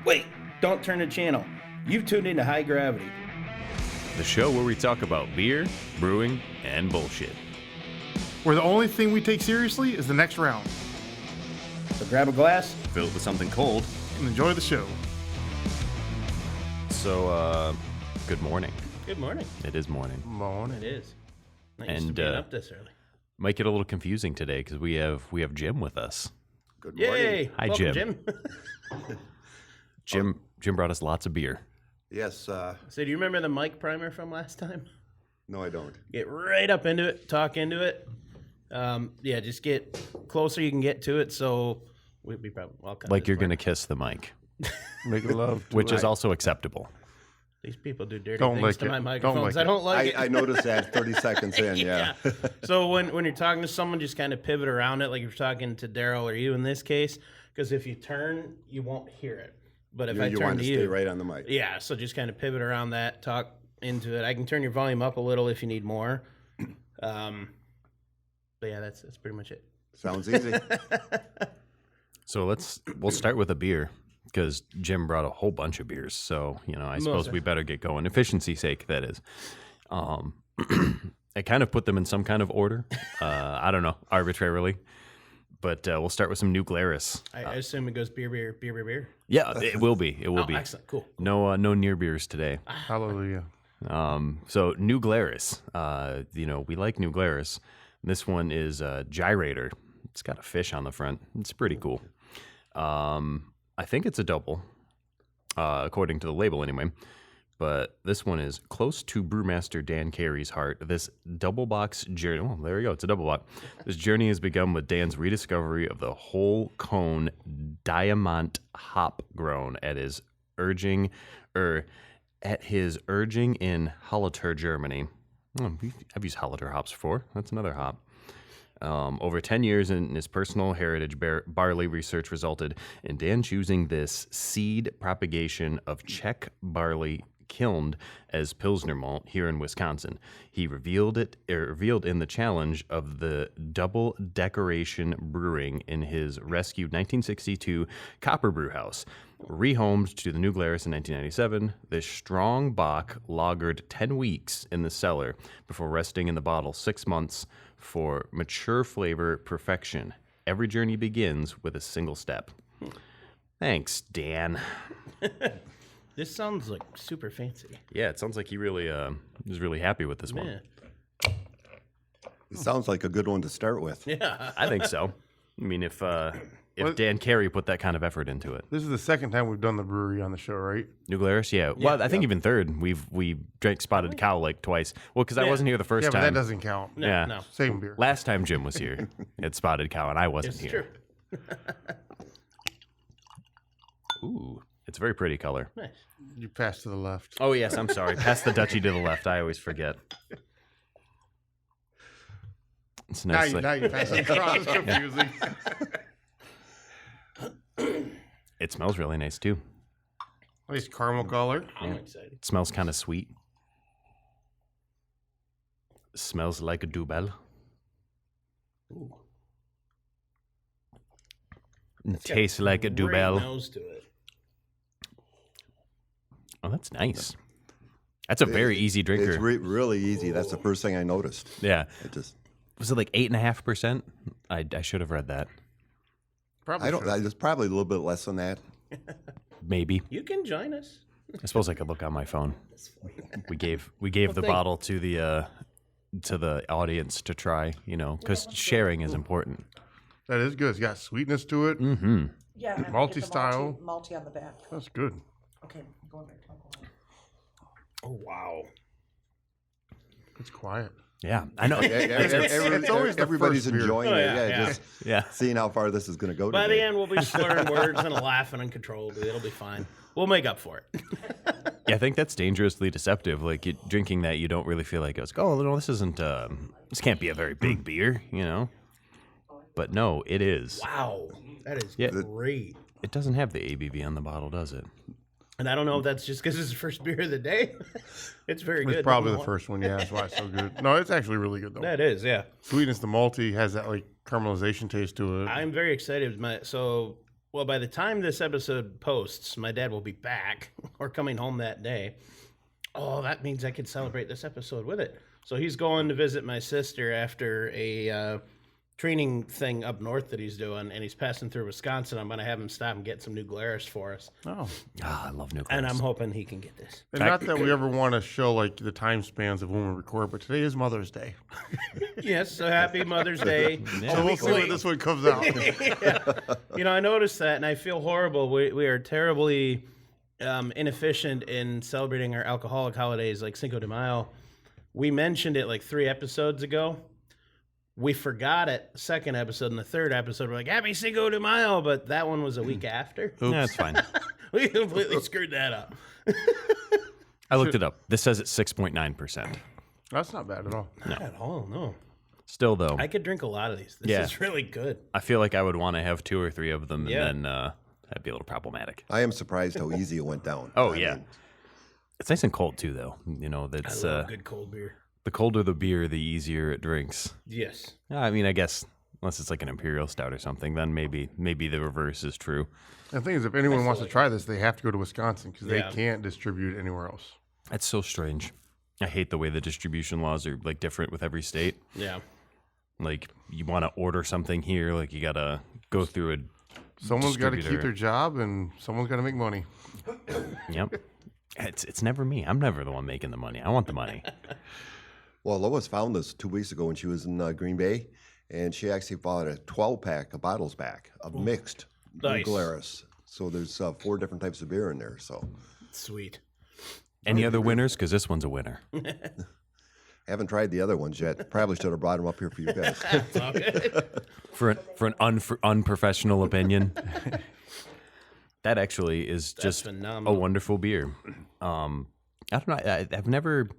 Wait, don't turn the channel. You've tuned into High Gravity. The show where we talk about beer, brewing, and bullshit. Where the only thing we take seriously is the next round. So grab a glass. Fill it with something cold. And enjoy the show. So, good morning. Good morning. It is morning. Morning. It is. Not used to And being up this early. might get a little confusing today because we have Jim with us. Good morning. Yay! Hi, Welcome, Jim. Jim brought us lots of beer. Yes. So do you remember the mic primer from last time? No, I don't. Get right up into it. Talk into it. Yeah, just get closer you can get to it. So we probably Like you're going to kiss the mic, Make love. which is also acceptable. These people do dirty Don't things like to it. my Don't microphones. like I don't like it. I noticed that 30 seconds in, yeah. So when you're talking to someone, just kind of pivot around it, like you're talking to Darrell or you in this case, because if you turn, you won't hear it. But if I You turn want to to you, stay right on the mic. yeah. So just kind of pivot around that, talk into it. I can turn your volume up a little if you need more. But yeah, that's pretty much it. Sounds easy. So we'll start with a beer because Jim brought a whole bunch of beers. So, I suppose we better get going. Efficiency's sake, that is. I kind of put them in some kind of order. I don't know, arbitrarily. But we'll start with some New Glarus. I assume it goes beer, beer, beer, beer, beer. Yeah, it will be. It will be. Excellent. Cool. No near beers today. Hallelujah. So New Glarus, we like New Glarus. This one is Gyrator. It's got a fish on the front. It's pretty cool. I think it's a double, according to the label anyway. But this one is close to Brewmaster Dan Carey's heart. This double box journey, oh, there you go, it's a double box. This journey has begun with Dan's rediscovery of the whole cone diamant hop grown at his urging in Hallertau, Germany. Oh, I've used Hallertau hops before. That's another hop. Over 10 years in his personal heritage barley research resulted in Dan choosing this seed propagation of Czech barley kilned as Pilsner malt here in Wisconsin. He revealed in the challenge of the double decoration brewing in his rescued 1962 Copper Brew House. Rehomed to the New Glarus in 1997, this strong bock lagered 10 weeks in the cellar before resting in the bottle 6 months for mature flavor perfection. Every journey begins with a single step. Thanks, Dan. This sounds like super fancy. Yeah, it sounds like he really was really happy with this one. Yeah. It sounds like a good one to start with. Yeah. I think so. I mean, if Dan Carey put that kind of effort into it. This is the second time we've done the brewery on the show, right? New Glarus, yeah. Well, I think even third. We drank Spotted Cow like twice. Well, because I wasn't here the first Yeah, time. but that doesn't count. No, Yeah. no. Same beer. Last time Jim was here, at Spotted Cow, and I wasn't It's here. true. Ooh, it's a very pretty color. Nice. You pass to the left. Oh, yes, I'm sorry. Pass the Dutchie to the left. I always forget. It's Now nice. you pass it across. It's confusing. It smells really nice, too. Nice caramel color. I'm excited. It smells kind of sweet. Smells like a Dubel. Ooh. Tastes like a Great Dubel. nose to it. Oh, that's nice. That's a very easy drinker. It's really easy. That's the first thing I noticed. Yeah. It just, Was it like 8.5%? I should have read that. Probably should. it's probably a little bit less than that. Maybe. You can join us. I suppose I could look on my phone. We gave the bottle to the audience to try, because sharing is important. That is good. It's got sweetness to it. Mm-hmm. Yeah, and Malty get the style. Malty on the back. That's good. Okay, I'm going back. Oh, wow. It's quiet. Yeah, I know. It's always the everybody's first beer. enjoying Oh, it. yeah, yeah. Just Yeah. seeing how far this is going to go. By today. the end, we'll be slurring words and laughing uncontrollably. It'll be fine. We'll make up for it. Yeah, I think that's dangerously deceptive. Like drinking that, you don't really feel like it's. Oh no, this isn't. This can't be a very big beer, But no, it is. Wow. That is Yeah. great. It doesn't have the ABV on the bottle, does it? And I don't know if that's just because it's the first beer of the day. It's very good. It's probably the Number one. first one. Yeah, that's why it's so good. No, it's actually really good though. That is, yeah. Sweetness, the malty has that like caramelization taste to it. I'm very excited. So Well, by the time this episode posts, my dad will be back or coming home that day. Oh, that means I could celebrate this episode with it. So he's going to visit my sister after a training thing up north that he's doing, and he's passing through Wisconsin. I'm going to have him stop and get some new Glarus for us. Oh. I love nuclear. And I'm hoping he can get this. And not that we ever want to show like the time spans of when we record, but today is Mother's Day. Yes, so happy Mother's Day. So we'll see when this one comes out. Yeah. You know, I noticed that, and I feel horrible. We are terribly inefficient in celebrating our alcoholic holidays like Cinco de Mayo. We mentioned it like 3 episodes ago. We forgot it the second episode and the third episode. We're like, Happy Cinco de Mayo, but that one was a week after. Yeah, that's fine. We completely screwed that up. I looked it up. This says it's 6.9%. That's not bad at all. Not at all, no. Still, though, I could drink a lot of these. This is really good. I feel like I would want to have 2 or 3 of them, and Yeah. then that'd be a little problematic. I am surprised how easy it went down. Oh, I yeah. mean, It's nice and cold, too, though. You know, I that's love good cold beer. the colder the beer, the easier it drinks. Yes. I mean, I guess unless it's like an imperial stout or something, then maybe the reverse is true. The thing is, if anyone wants to try this, they have to go to Wisconsin because Yeah. they can't distribute it anywhere else. That's so strange. I hate the way the distribution laws are like different with every state. Yeah. Like you want to order something here, like you gotta go through a Someone's got to keep distributor. their job, and someone's got to make money. Yep. It's never me. I'm never the one making the money. I want the money. Well, Lois found this 2 weeks ago when she was in Green Bay, and she actually bought a 12-pack of bottles back of mixed Nice. Glarus. So there's 4 different types of beer in there. So Sweet. Any other winners? Because this one's a winner. haven't tried the other ones yet. Probably should have brought them up here for you guys. It's all good. For an unprofessional opinion, that actually is just a phenomenal. wonderful beer. I don't know. I've never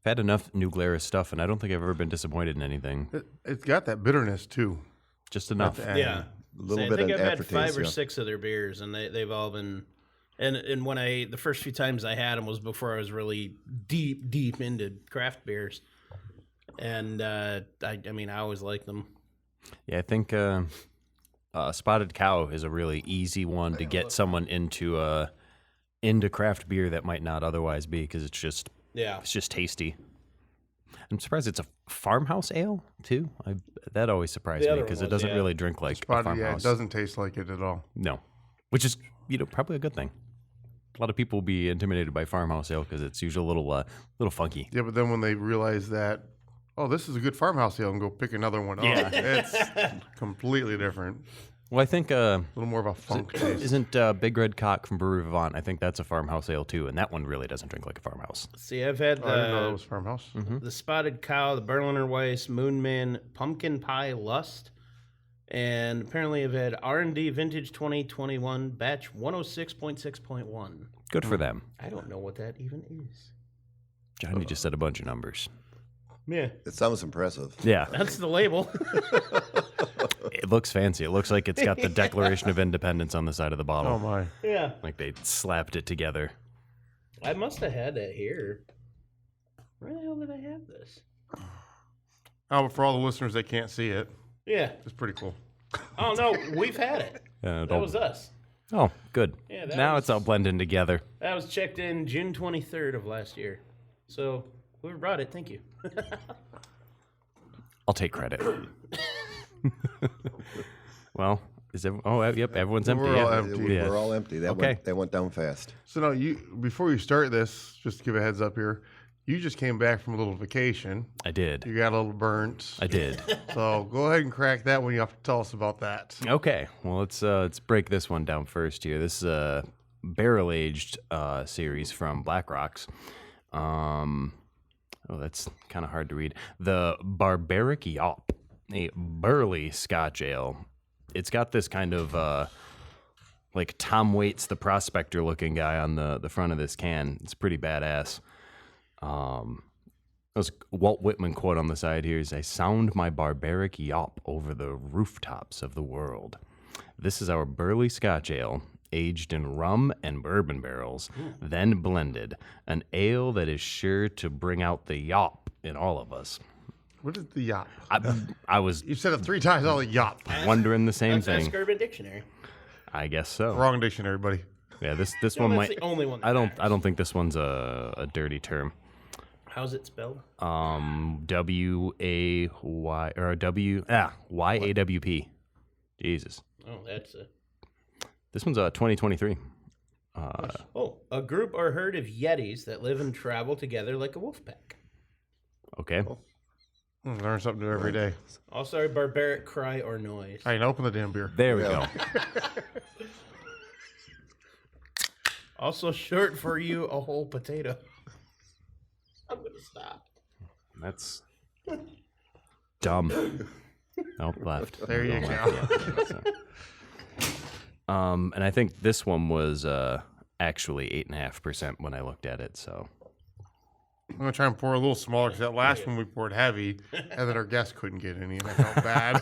had enough New Glarus stuff, and I don't think I've ever been disappointed in anything. It's got that bitterness too. Just enough. Yeah. A little I bit think of I've had aftertaste, 5 or yeah. 6 of their beers, and they've all been. And when the first few times I had them was before I was really deep into craft beers, and I mean I always liked them. Yeah, I think Spotted Cow is a really easy one to get someone into craft beer that might not otherwise be because it's just tasty. I'm surprised it's a farmhouse ale too. That always surprised The me other because one it was, doesn't really drink like a Spotted, yeah, it farmhouse. doesn't taste like it at all. No, which is probably a good thing. A lot of people will be intimidated by farmhouse ale because it's usually a little funky. Yeah, but then when they realize that, oh, this is a good farmhouse ale, and go pick another one up, it's completely different. Well, I think A little more of a funk taste. isn't Big Red Cock from Brewery Vivant? I think that's a farmhouse ale too, and that one really doesn't drink like a farmhouse. See, I've had Oh, I didn't know that was farmhouse. the Spotted Cow, the Berliner Weiss, Moonman, Pumpkin Pie Lust, and apparently I've had R&D Vintage 2021 Batch 106.6.1. Good for them. I don't know what that even is. Johnny just said a bunch of numbers. Yeah, It sounds impressive. Yeah, that's the label. it looks fancy. It looks like it's got the Declaration of Independence on the side of the bottle. Oh my! Yeah, Like they slapped it together. I must have had that here. Where the hell did I have this? Oh, but for all the listeners that can't see it, Yeah. it's pretty cool. Oh no, we've had it. That was us. Oh, good. Yeah, that Now was- it's all blending together. That was checked in June 23rd of last year. So whoever brought it, thank you. I'll take credit. Well, yep, everyone's empty. We're all yeah. empty. Yeah. We're all empty. Okay. That went down fast. So now, before you start this, just to give a heads up here, you just came back from a little vacation. I did. You got a little burnt. I did. So go ahead and crack that one. You have to tell us about that. Okay, well let's break this one down first here. This is a barrel aged series from Black Rocks. That's kind of hard to read. The Barbaric Yawp, a burly Scotch ale. It's got this kind of like Tom Waits the Prospector looking guy on the front of this can. It's pretty badass. There's a Walt Whitman quote on the side here is, "I sound my barbaric yawp over the rooftops of the world." This is our burly Scotch ale, aged in rum and bourbon barrels, then blended. An ale that is sure to bring out the yawp in all of us. What is the yop? I was You said it 3 times. All the yop. wondering the same That's thing. Urban Dictionary. I guess so. Wrong dictionary, buddy. Yeah, this No, one that's might. the only one. I don't think this one's a dirty term. How's it spelled? W-A-Y or Y-A-W-P. Jesus. Oh, that's a. This one's 2023. A group or herd of yetis that live and travel together like a wolf pack. Okay. Learn something new every day. Also, a barbaric cry or noise. All right, now open the damn beer. There we go. Also, short for you, a whole potato. I'm gonna stop. That's dumb. Oh, left. There you Go go. left. And I think this one was actually 8.5% when I looked at it. So I'm gonna try and pour a little smaller because that last one we poured heavy, and then our guest couldn't get any, and I felt bad.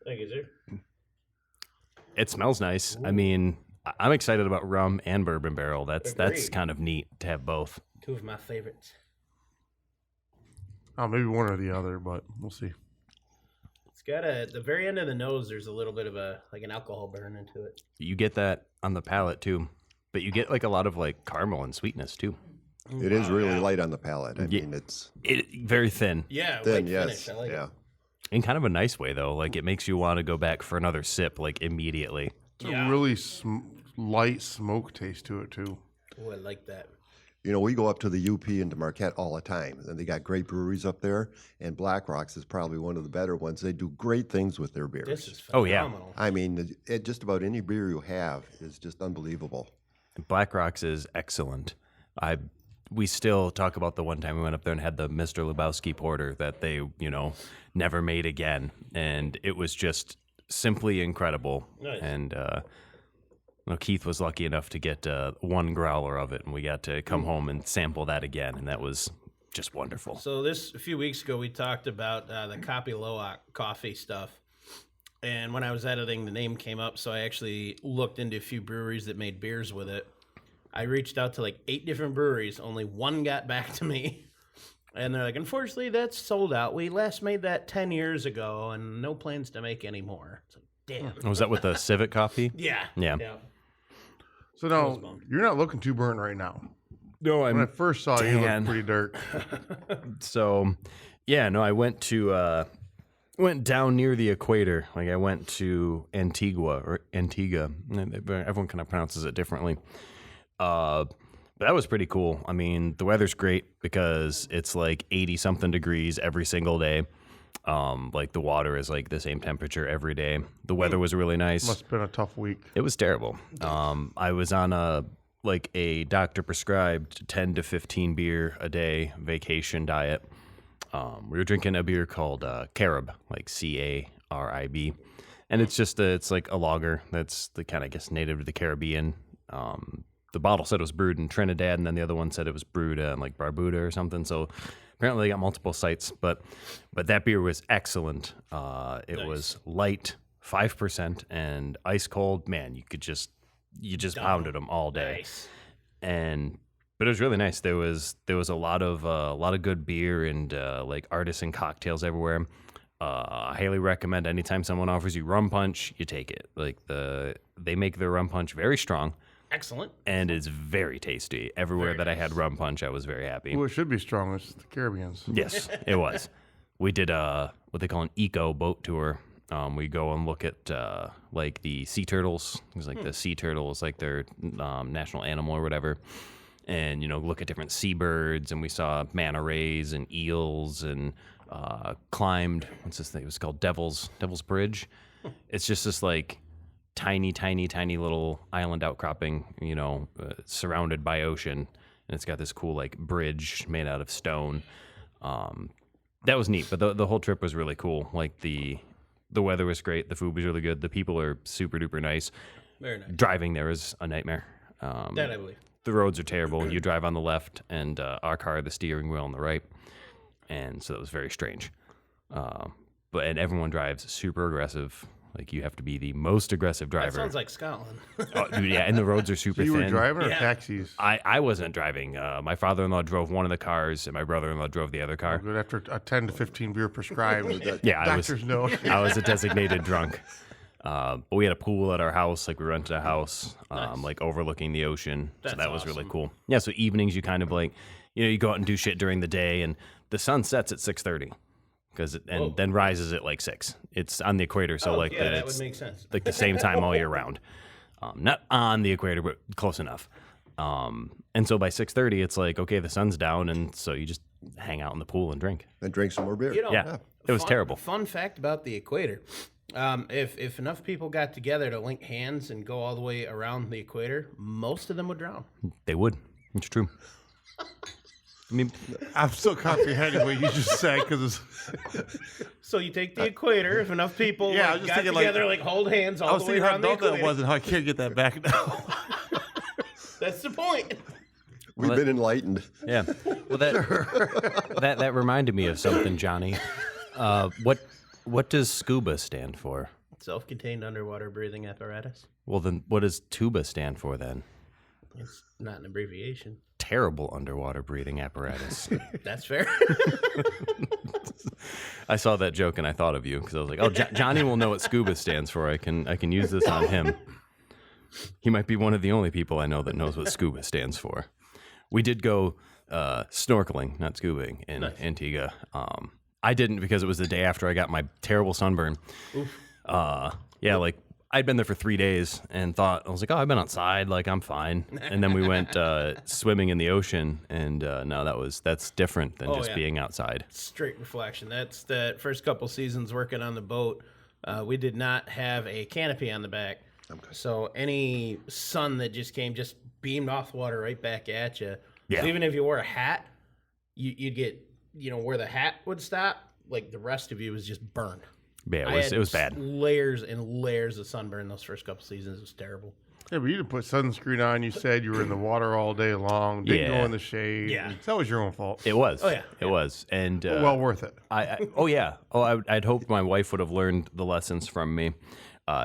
Thank you, sir. it smells nice. I mean, I'm excited about rum and bourbon barrel. That's Agreed. kind of neat to have both. Two of my favorites. Oh, maybe one or the other, but we'll see. It's got at the very end of the nose. There's a little bit of an alcohol burn into it. You get that on the palate too, but you get like a lot of like caramel and sweetness too. It is really light on the palate. I Yeah. mean, it's Very thin. Yeah, thin, light yes. finish. I like yeah. it. In kind of a nice way though. Like it makes you want to go back for another sip like immediately. It's Yeah. a really light smoke taste to it, too. Oh, I like that. You know, we go up to the UP and to Marquette all the time, and they got great breweries up there. And Black Rocks is probably one of the better ones. They do great things with their beers. This is Oh, yeah. phenomenal. I mean, just about any beer you have is just unbelievable. Black Rocks is excellent. We still talk about the one time we went up there and had the Mr. Lebowski porter that they, never made again. And it was just simply incredible. Nice. And Keith was lucky enough to get one growler of it, and we got to come home and sample that again, and that was just wonderful. So a few weeks ago, we talked about the Copy Loa coffee stuff. And when I was editing, the name came up, so I actually looked into a few breweries that made beers with it. I reached out to like 8 different breweries. Only one got back to me. And they're like, unfortunately, that's sold out. We last made that 10 years ago, and no plans to make any more. It's like, damn. Was that with the Civic coffee? Yeah. Yeah. So now, you're not looking too burnt right now. No, When I first saw you, you Dan. looked pretty dark. So, I went down near the equator. Like I went to Antigua. Everyone kind of pronounces it differently. But that was pretty cool. I mean, the weather's great because it's like 80 something degrees every single day. Like the water is like the same temperature every day. The weather was really nice. Must have been a tough week. It was terrible. I was on a doctor prescribed 10 to 15 beer a day vacation diet. We were drinking a beer called Carib, like Carib, and it's like a lager that's the kind of, I guess, native to the Caribbean. The bottle said it was brewed in Trinidad, and then the other one said it was brewed in like Barbuda or something. So apparently they got multiple sites, but that beer was excellent. It was light, 5%, and ice cold. Man, you just pounded them all day. Nice. But it was really nice. There was a lot of good beer and like artisan cocktails everywhere. I highly recommend anytime someone offers you rum punch, you take it. Like they make their rum punch very strong. Excellent. And it's very tasty. Everywhere Very that I had nice. rum punch, I was very happy. Well, it should be strong. It's the Caribbeans. Yes, it was. We did what they call an eco boat tour. We go and look at like the sea turtles. It's like the sea turtle is like their national animal or whatever. And look at different seabirds, and we saw manta rays and eels, and climbed. What's this thing? It was called Devil's Bridge. It's just this like tiny little island outcropping, surrounded by ocean, and it's got this cool like bridge made out of stone. That was neat, but the whole trip was really cool. Like the weather was great, the food was really good, the people are super duper nice. Very nice. Driving there is a nightmare. That I believe. The roads are terrible. You drive on the left, and our car had the steering wheel on the right, and so that was very strange. And everyone drives super aggressive. Like you have to be the most aggressive driver. That sounds like Scotland. Oh, dude, yeah, and the roads are super So you thin. were driving or Yeah. taxis? I wasn't driving. My father-in-law drove one of the cars, and my brother-in-law drove the other car. Good after a 10 to 15 beer prescribed. Yeah, Doctor's note. I was a designated drunk. But we had a pool at our house, like we rented a house, Nice. like overlooking the ocean. So That's that was really awesome. cool. Yeah, so evenings you kind of like, you go out and do shit during the day, and the sun sets at 6:30, and then rises at like 6. It's on the equator, so like yeah, that it's would make sense. like the same time all year round. Not on the equator, but close enough. And so by 6:30, it's like, okay, the sun's down, and so you just hang out in the pool and drink. And drink some more beer. Yeah. It was terrible. Fun fact about the equator: if enough people got together to link hands and go all the way around the equator, most of them would drown. They would. It's true. I mean, I'm still comprehending what you just said because So you take the equator. If enough people Yeah, I was just got thinking, together, like hold hands I all was the way thinking how around the dumb equator. that was and how I can't get that back now. That's the point. We've been enlightened. yeah. Well, that reminded me of something, Johnny. What does SCUBA stand for? Self-contained underwater breathing apparatus. Well, then what does TUBA stand for then? It's not an abbreviation. Terrible underwater breathing apparatus. That's fair. I saw that joke and I thought of you because I was like, oh, Johnny will know what SCUBA stands for. I can use this on him. He might be one of the only people I know that knows what SCUBA stands for. We did go snorkeling, not scubaing, in Antigua. I didn't because it was the day after I got my terrible sunburn. Yeah, like I'd been there for 3 days and thought, I was like, oh, I've been outside, like I'm fine. And then we went swimming in the ocean, and no, that's different than just yeah. being outside. Straight reflection. That's the first couple seasons working on the boat. We did not have a canopy on the back. So any sun that just came just beamed off the water right back at you. Yeah. So even if you wore a hat, you'd get, where the hat would stop, like the rest of you was just burned. Yeah, I had it was bad. Layers and layers of sunburn those first couple seasons. It was terrible. Yeah, but you didn't put sunscreen on. You said you were in the water all day long. Didn't Yeah. go in the shade. Yeah. That was your own fault. It was. Oh, yeah. It was. And Well worth it. oh yeah. Oh, I'd hoped my wife would have learned the lessons from me.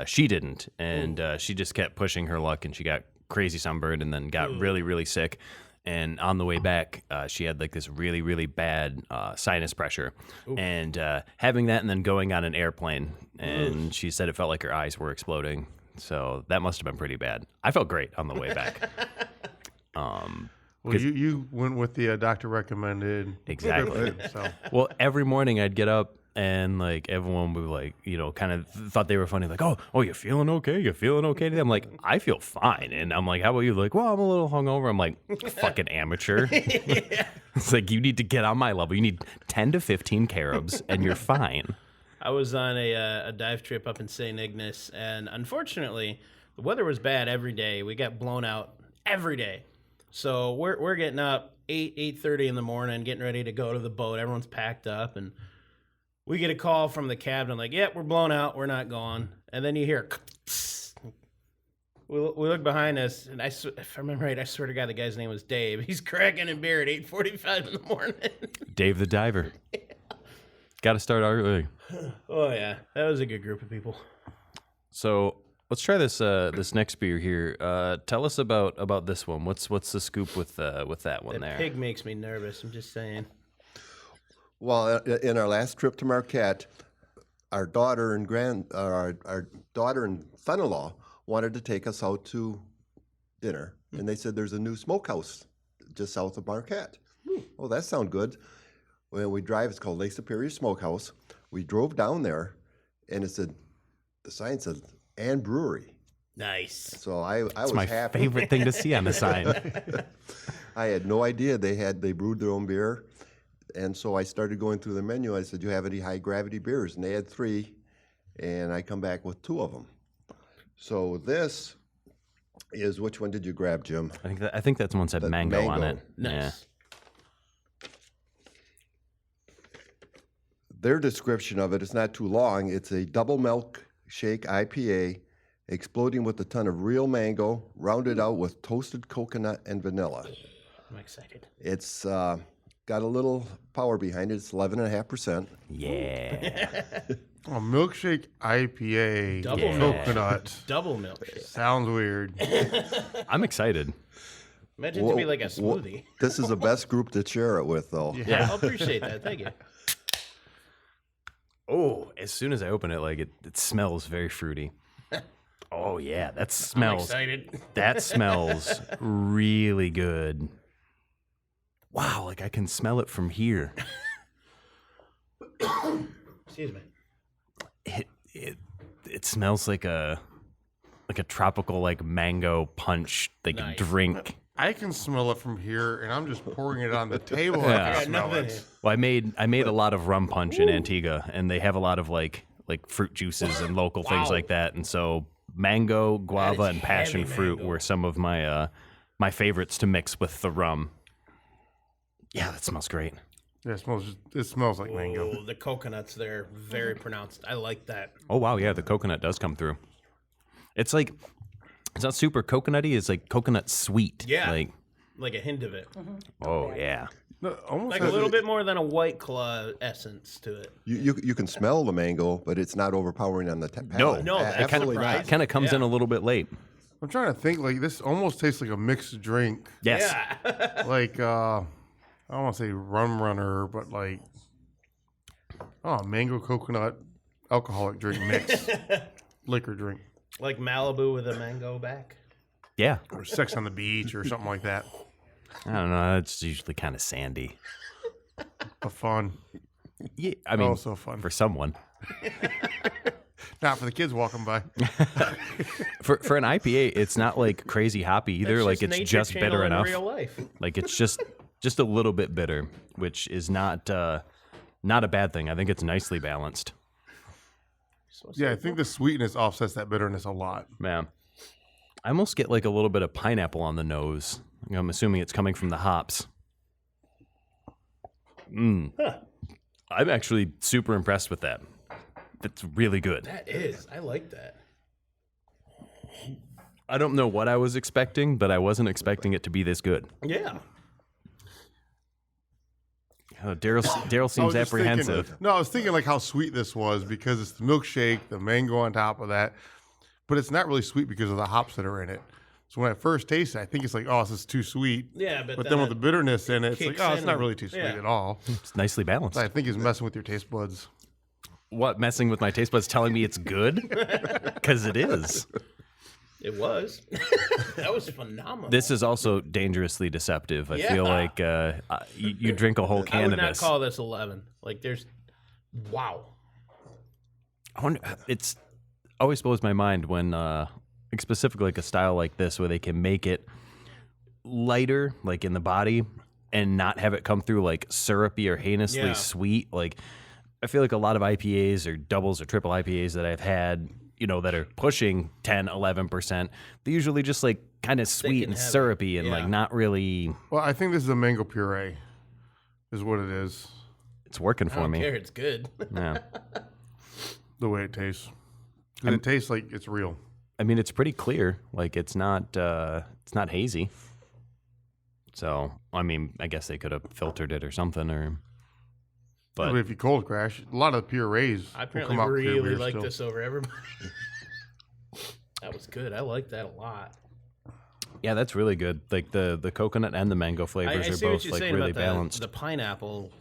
She didn't, and she just kept pushing her luck, and she got crazy sunburned, and then got really, really sick. And on the way back, she had like this really, really bad sinus pressure, and having that, and then going on an airplane, and she said it felt like her eyes were exploding. So that must have been pretty bad. I felt great on the way back. Well, you went with the doctor recommended. Exactly. prescription, So Well, every morning I'd get up and like everyone would like, kind of thought they were funny. Like, oh, you feeling okay? You feeling okay today? I'm like, I feel fine. And I'm like, how about you? Like, well, I'm a little hungover. I'm like, fucking amateur. It's like, you need to get on my level. You need 10 to 15 carobs and you're fine. I was on a dive trip up in St. Ignace, and unfortunately, the weather was bad every day. We got blown out every day. So we're getting up 8:30 in the morning, getting ready to go to the boat. Everyone's packed up, and we get a call from the captain, like, "Yep, we're blown out. We're not going." And then you hear, we look behind us, and if I remember right, I swear to God, the guy's name was Dave. He's cracking a beer at 8:45 in the morning. Dave the diver. Got to start early. Oh yeah, that was a good group of people. So let's try this this next beer here. Tell us about this one. What's the scoop with that one That there? pig makes me nervous. I'm just saying. Well, in our last trip to Marquette, our daughter and our daughter and son-in-law wanted to take us out to dinner, and they said there's a new smokehouse just south of Marquette. Oh, that sounds good. When we drive, it's called Lake Superior Smokehouse. We drove down there, and the sign said "and brewery." Nice. So I It's was my happy. favorite thing to see on the sign. I had no idea they brewed their own beer. And so I started going through the menu. I said, "Do you have any high gravity beers?" And they had 3, and I come back with 2 of them. So this is, which one did you grab, Jim? I think that's one said The mango on mango. it. Nice. Yeah. Their description of it is not too long. It's a double milkshake IPA, exploding with a ton of real mango, rounded out with toasted coconut and vanilla. I'm excited. It's got a little power behind it. It's 11.5%. Yeah. a milkshake IPA, Double coconut. Double milkshake. Sounds weird. I'm excited. Imagine it to be like a smoothie. This is the best group to share it with, though. Yeah, I'll appreciate that. Thank you. Oh, as soon as I open it, like it smells very fruity. Oh yeah, that I'm smells. excited. That smells really good. Wow, like I can smell it from here. Excuse me. It smells like a tropical like mango punch like Nice. drink. I can smell it from here, and I'm just pouring it on the table. Yeah. I I got can smell nothing. it. Well, I made a lot of rum punch in Antigua, and they have a lot of like fruit juices and local things Wow. like that. And so mango, guava, is and passion heavy fruit mango. were some of my my favorites to mix with the rum. Yeah, that smells great. Yeah, it smells like mango. Oh, the coconuts there, very pronounced. I like that. Oh wow, yeah, the coconut does come through. It's like it's not super coconutty. It's like coconut sweet. Yeah. Like A hint of it. oh yeah. No, almost Like has a little bit more than a White Claw essence to it. You can smell the mango, but it's not overpowering on the palate. No, that's absolutely surprising. not. Kind of comes in Yeah. a little bit late. I'm trying to think. Like this almost tastes like a mixed drink. Yes. Yeah. Like I don't want to say rum runner, but like mango coconut alcoholic drink mix, liquor drink, Like Malibu with a mango back. Yeah. or Sex on the Beach, or something like that. I don't know. It's usually kind of sandy. But fun. Yeah. I mean, So fun. for someone. Not for the kids walking by. For an IPA, it's not like crazy hoppy either. That's Like it's Nature just Channel bitter in enough. Real life. Like it's just a little bit bitter, which is not a bad thing. I think it's nicely balanced. Yeah, I think the sweetness offsets that bitterness a lot. Man, I almost get like a little bit of pineapple on the nose. I'm assuming it's coming from the hops. I'm actually super impressed with that. That's really good. That is. I like that. I don't know what I was expecting, but I wasn't expecting it to be this good. Yeah. Darrell I was seems just thinking- apprehensive. I was thinking like how sweet this was because it's the milkshake, the mango on top of that, but it's not really sweet because of the hops that are in it. So when I first taste it, I think it's like, oh, this is too sweet. Yeah, But then with the bitterness in it, it's like, kicks oh, it's in not and- really too sweet yeah. at all. It's nicely balanced. I think it's messing with your taste buds. What, messing with my taste buds telling me it's good? Because it is. It was. That was phenomenal. This is also dangerously deceptive. I feel Yeah. like you drink a whole I can would of not this. call this 11. Like there's, wow. I wonder, it's always blows my mind when, like specifically like a style like this where they can make it lighter, like in the body, and not have it come through like syrupy or heinously Yeah. sweet. Like I feel like a lot of IPAs or doubles or triple IPAs that I've had, you know, that are pushing 10, 11%, they're usually just like kind of sweet and and heavy. syrupy and Yeah. like not really, Well, I think this is a mango puree, is what it is, it's working I for don't me. care. It's good. Yeah. the way it tastes. 'Cause it tastes like it's real. I mean, it's pretty clear. Like it's not hazy. So, I mean, I guess they could have filtered it or something, or. But But if you cold crash, a lot of the purees I will apparently come out clear really beer like still. this over everybody. That was good. I like that a lot. yeah, that's really good. Like the coconut and the mango I flavors are see what both you're like saying really about balanced. the pineapple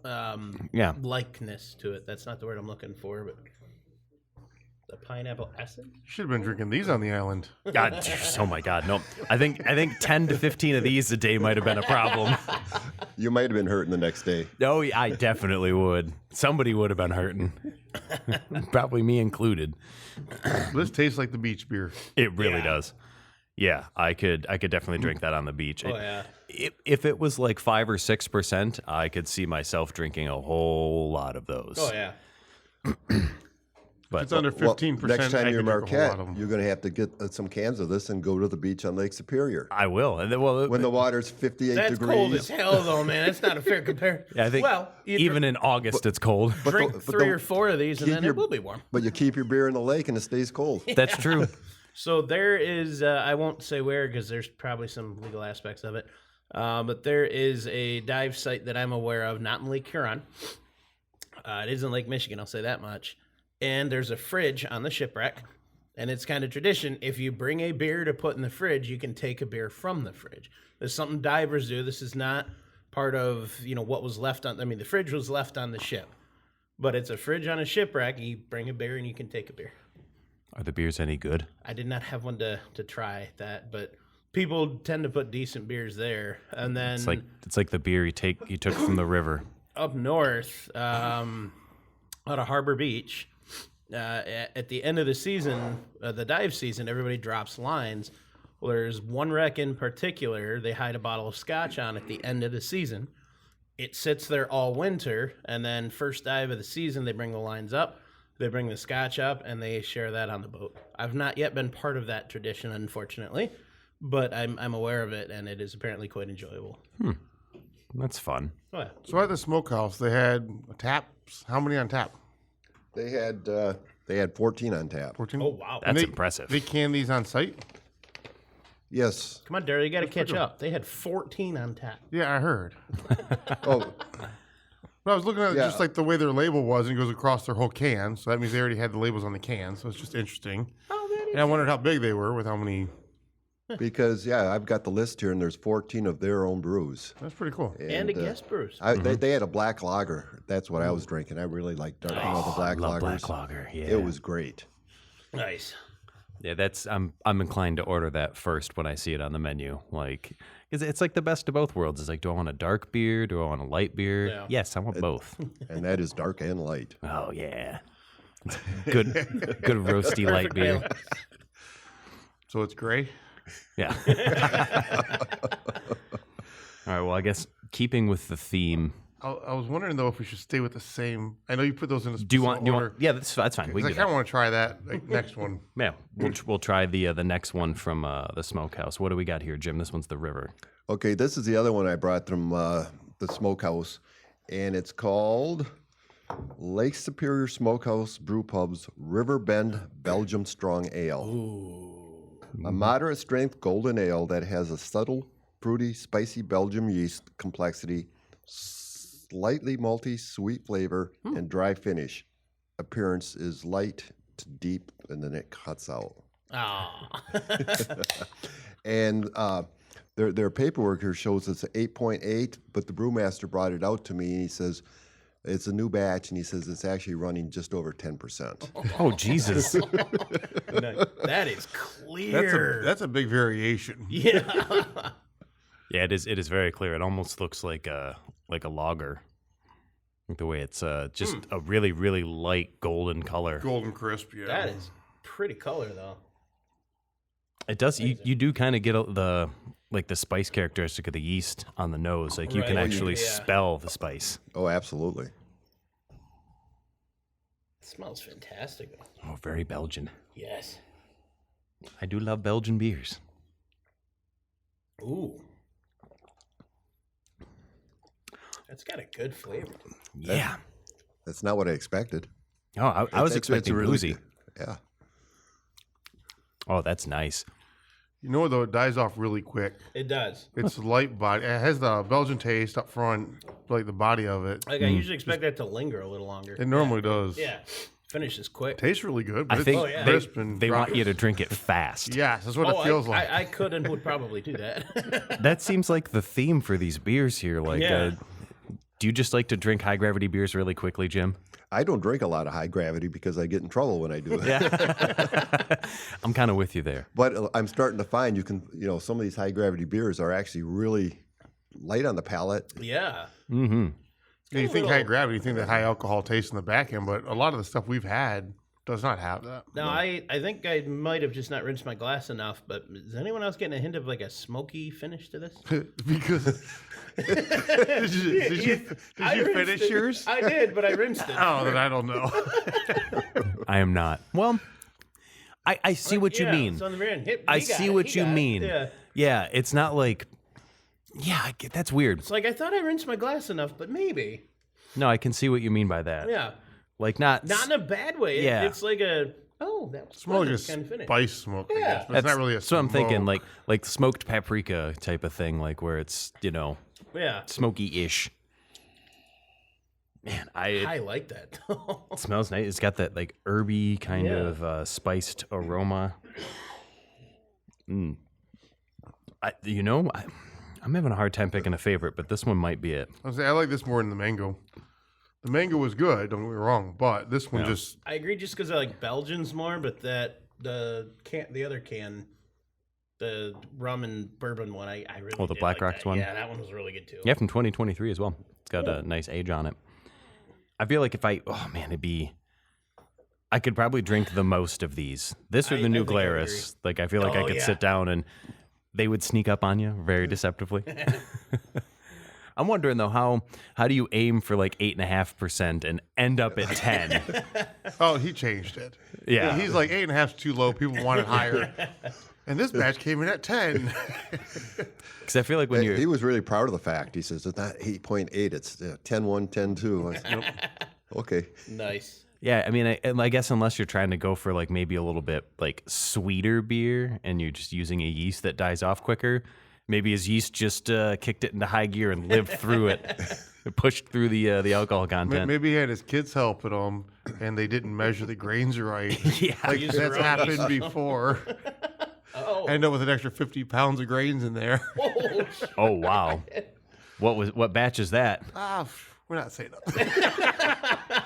Yeah, likeness to it. That's not the word I'm looking for, but the pineapple essence. You should have been drinking these on the island. God, oh my God, no. I think 10 to 15 of these a day might have been a problem. You might have been hurting the next day. Oh, yeah, I definitely would. Somebody would have been hurting, probably me included. This tastes like the beach beer. It really Yeah. does. Yeah, I could definitely drink that on the beach. Oh yeah. If it was like 5 or 6%, I could see myself drinking a whole lot of those. Oh yeah. But It's under Well, 15%. next time I you're could drink in a whole Marquette, lot of 'em. you're going to have to get some cans of this and go to the beach on Lake Superior. I will. And then, well, When the water's 58 That's cold as degrees. hell, though, man. It's not a fair comparison. yeah, I think Well, you even in August it's cold. drink but three the- or four of these, and keep then your- it will be warm. But you keep your beer in the lake and it stays cold. That's true. So there is, I won't say where because there's probably some legal aspects of it, but there is a dive site that I'm aware of, not in Lake Huron. It is in Lake Michigan, I'll say that much. And there's a fridge on the shipwreck, and it's kind of tradition. If you bring a beer to put in the fridge, you can take a beer from the fridge. This is something divers do. This is not part of, what was left on, the fridge was left on the ship. But it's a fridge on a shipwreck. You bring a beer and you can take a beer. Are the beers any good? I did not have one to try that, but people tend to put decent beers there. And then It's like the beer you took from the river. up north, out of Harbor Beach, at the end of the season, the dive season, everybody drops lines. Well, there's one wreck in particular they hide a bottle of scotch on at the end of the season. It sits there all winter, and then first dive of the season, they bring the lines up, they bring the scotch up, and they share that on the boat. I've not yet been part of that tradition, unfortunately, but I'm aware of it, and it is apparently quite enjoyable. That's fun. Oh, yeah. So at the smokehouse, they had taps. How many on tap? They had 14 on tap. 14? Oh, wow. That's they, impressive. They can these on site? Yes. Come on, Darrell, you got to catch up. They had 14 on tap. Yeah, I heard. Oh, But I was looking at it Yeah. just like the way their label was, and it goes across their whole can. So that means they already had the labels on the can. So it's just interesting. Oh, that is. And I wondered how big they were with how many. because I've got the list here, and there's 14 of their own brews. That's pretty cool. And a guest brews. They had a black lager. That's what I was drinking. I really liked the black Love lagers. black lager. Yeah. It was great. Nice. Yeah, I'm inclined to order that first when I see it on the menu. Like, 'cause it's like the best of both worlds. It's like, do I want a dark beer? Do I want a light beer? Yeah. Yes, I want both. And that is dark and light. Oh yeah, good roasty light beer. balance. So it's gray. Yeah. All right. Well, I guess keeping with the theme. I was wondering though if we should stay with the same. I know you put those in a Do you want? order. Yeah, that's fine. We I can do kind of that. want to try that next one. Yeah, we'll try the next one from the smokehouse. What do we got here, Jim? This one's the river. Okay, this is the other one I brought from the smokehouse, and it's called Lake Superior Smokehouse Brew Pub's Riverbend Belgium Strong Ale. A moderate strength golden ale that has a subtle, fruity, spicy Belgium yeast complexity, slightly malty, sweet flavor, and dry finish. Appearance is light to deep, and then it cuts out. Aw. And their paperwork here shows it's an 8.8, but the brewmaster brought it out to me, and he says it's a new batch, and he says it's actually running just over 10%. Oh Jesus! That is clear. That's a big variation. Yeah. Yeah, it is. It is very clear. It almost looks like a lager. Like the way it's just a really, really light golden color. Golden crisp. Yeah. That is pretty color, though. It does. You do kind of get the spice characteristic of the yeast on the nose. Like you can Right. actually Yeah. smell the spice. Oh, absolutely. It smells fantastic. Oh, very Belgian. Yes. I do love Belgian beers. Ooh. That's got a good flavor. Yeah. That's not what I expected. Oh, I was It's expecting really boozy. good. Yeah. Oh, that's nice. You know, though, it dies off really quick. It does. It's light body. It has the Belgian taste up front, like the body of it. Like I usually expect that to linger a little longer. It normally does. Yeah. Finishes quick. Tastes really good, but I think it's crisp and they want dry. you to drink it fast. Yes, that's what it feels like. I could and would probably do that. That seems like the theme for these beers here. Like, Yeah. do you just like to drink high gravity beers really quickly, Jim? I don't drink a lot of high gravity because I get in trouble when I do it. Yeah. I'm kind of with you there. But I'm starting to find some of these high gravity beers are actually really light on the palate. Yeah. Mm-hmm. Yeah, you think little- high gravity, you think that high alcohol taste in the back end, but a lot of the stuff we've had does not have that. No, I think I might have just not rinsed my glass enough, but is anyone else getting a hint of like a smoky finish to this? Because did you rinsed finish it. yours? I did, but I rinsed it. Oh, then I don't know. I am not. Well, I see what you Yeah, mean. it's on the very end. I He got see it, what he you got it. mean. Yeah. Yeah, it's not like. Yeah, that's weird. It's like I thought I rinsed my glass enough, but maybe. No, I can see what you mean by that. Yeah. Like not. Not in a bad way. Yeah. It's like a that was It's more like a kind of finish. spice smoke, I Yeah. guess, but it's not really a So I'm thinking smoke. like smoked paprika type of thing, like where it's Yeah. smoky-ish. Man, I like that. it smells nice. It's got that like herby kind Yeah. of spiced aroma. I'm having a hard time picking a favorite, but this one might be it. I like this more than the mango. The mango was good, don't get me wrong, but this one just I agree just because I like Belgians more, but that the other can, the rum and bourbon one. I really Oh, the did Black like Rocks that. one? Yeah, that one was really good too. Yeah, from 2023 as well. It's got a nice age on it. I feel like I could probably drink the most of these. This or the I New think I would Glarus. Like, I feel like I Oh, could yeah. sit down and they would sneak up on you very deceptively. I'm wondering, though, how do you aim for like 8.5% and end up at 10? Oh, he changed it. Yeah. He's like 8.5 is too low. People want it higher. And this batch came in at 10. Because I feel like when you're... He was really proud of the fact. He says it's not 8.8, it's 10.1, 10.2. I said, okay. Nice. Yeah, I mean, I guess unless you're trying to go for like maybe a little bit like sweeter beer and you're just using a yeast that dies off quicker, maybe his yeast just kicked it into high gear and lived through it, pushed through the alcohol content. Maybe he had his kids helping him and they didn't measure the grains right. Yeah. Like Use the that's wrong happened yeast. before. Oh. End up with an extra 50 pounds of grains in there. Oh wow, what batch is that? We're not saying nothing.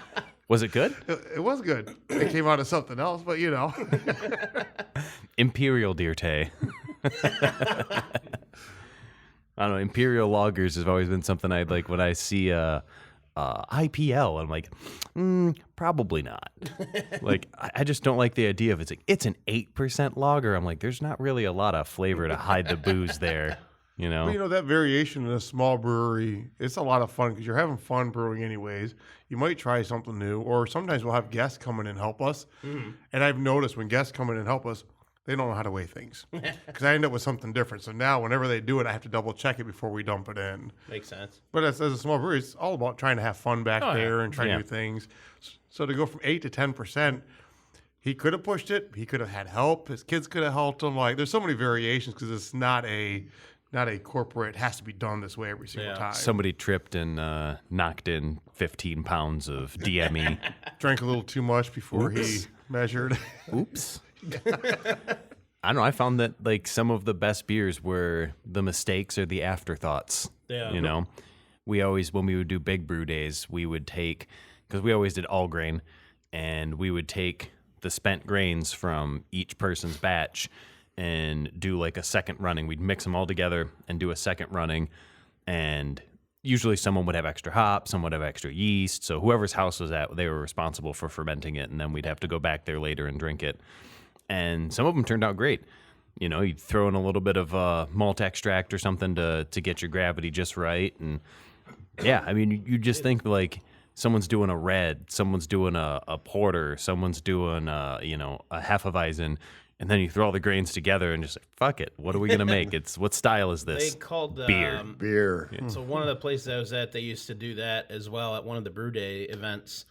Was it good? It was good. It came out of something else, but you know. Imperial Dirte. I don't know. Imperial lagers has always been something I'd like when I see IPL. I'm like, probably not. Like, I just don't like the idea of it's an 8% lager. I'm like, there's not really a lot of flavor to hide the booze there. You know? But, you know, that variation in a small brewery, it's a lot of fun because you're having fun brewing anyways. You might try something new, or sometimes we'll have guests come in and help us. And I've noticed when guests come in and help us, they don't know how to weigh things because I end up with something different. So now whenever they do it, I have to double check it before we dump it in. Makes sense. But as a small brewery, it's all about trying to have fun back there and try Yeah. new things. So to go from 8 to 10%, he could have pushed it. He could have had help. His kids could have helped him. Like, there's so many variations because it's not a corporate, has to be done this way every single time. Somebody tripped and knocked in 15 pounds of DME. Drank a little too much before he measured. Oops. I don't know. I found that like some of the best beers were the mistakes or the afterthoughts. Yeah. You know, we always, when we would do big brew days, we would take, because we always did all grain, and we would take the spent grains from each person's batch and do like a second running. We'd mix them all together and do a second running. And usually someone would have extra hops, someone would have extra yeast. So whoever's house was at, they were responsible for fermenting it. And then we'd have to go back there later and drink it. And some of them turned out great. You know, you'd throw in a little bit of malt extract or something to get your gravity just right. And yeah, I mean, you just think like someone's doing a red, someone's doing a porter, someone's doing a Hefeweizen. And then you throw all the grains together and just like, fuck it. What are we going to make? What style is They this? called Beer. Beer. So one of the places I was at, they used to do that as well at one of the brew day events,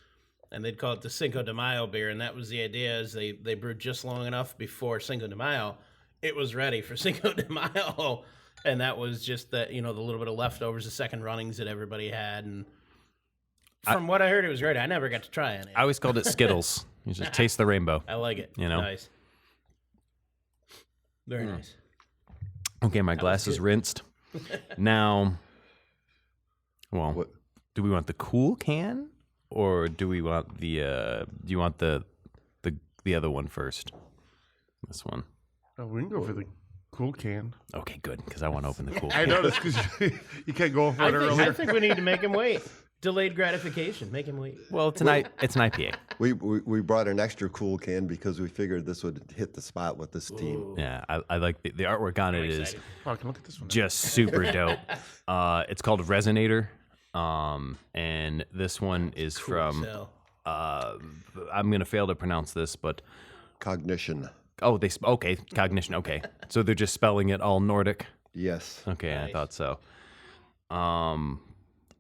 and they'd call it the Cinco de Mayo beer. And that was the idea: is they brewed just long enough before Cinco de Mayo, it was ready for Cinco de Mayo, and that was just the the little bit of leftovers, the second runnings that everybody had. And from what I heard, it was great. I never got to try any. I always called it Skittles. You just taste the rainbow. I like it. You know? Nice. Very nice. Okay, my glass is rinsed. Now, well, What? do we want the cool can or do we want the do you want the other one first? This one. Oh, we can go for the cool can. Okay, good, because I want to open the cool I can. noticed because you can't go for it I earlier. think we need to make him wait. Delayed gratification. Make him wait. Well, tonight it's an IPA. We brought an extra cool can because we figured this would hit the spot with this team. Yeah, I like the artwork on it is excited. Oh, I can look at this one. just super dope. It's called Resonator, and this one is from. So, I'm gonna fail to pronounce this, but Cognition. oh, okay, Cognition. Okay, so they're just spelling it all Nordic. Yes. Okay, I thought so.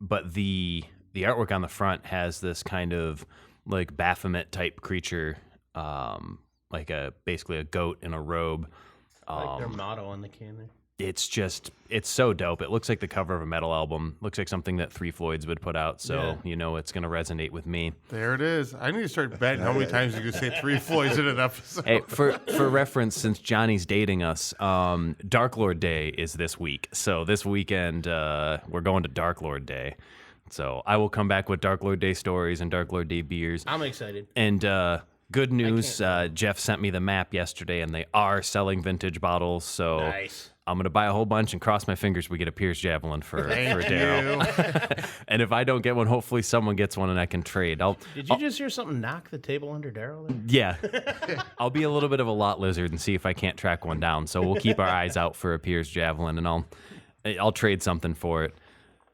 But the artwork on the front has this kind of like Baphomet type creature, like basically a goat in a robe. like their motto on the can there. It's so dope. It looks like the cover of a metal album. Looks like something that Three Floyds would put out. So it's gonna resonate with me. There it is. I need to start betting how many times you can say Three Floyds in an episode. Hey, for reference, since Johnny's dating us, Dark Lord Day is this week. So this weekend, we're going to Dark Lord Day. So I will come back with Dark Lord Day stories and Dark Lord Day beers. I'm excited. And Good news, Jeff sent me the map yesterday, and they are selling vintage bottles, so Nice. I'm going to buy a whole bunch and cross my fingers we get a Pierce Javelin for Darrell. And if I don't get one, hopefully someone gets one and I can trade. Did you just hear something knock the table under Darrell there? Yeah. I'll be a little bit of a lot lizard and see if I can't track one down, so we'll keep our eyes out for a Pierce Javelin, and I'll trade something for it,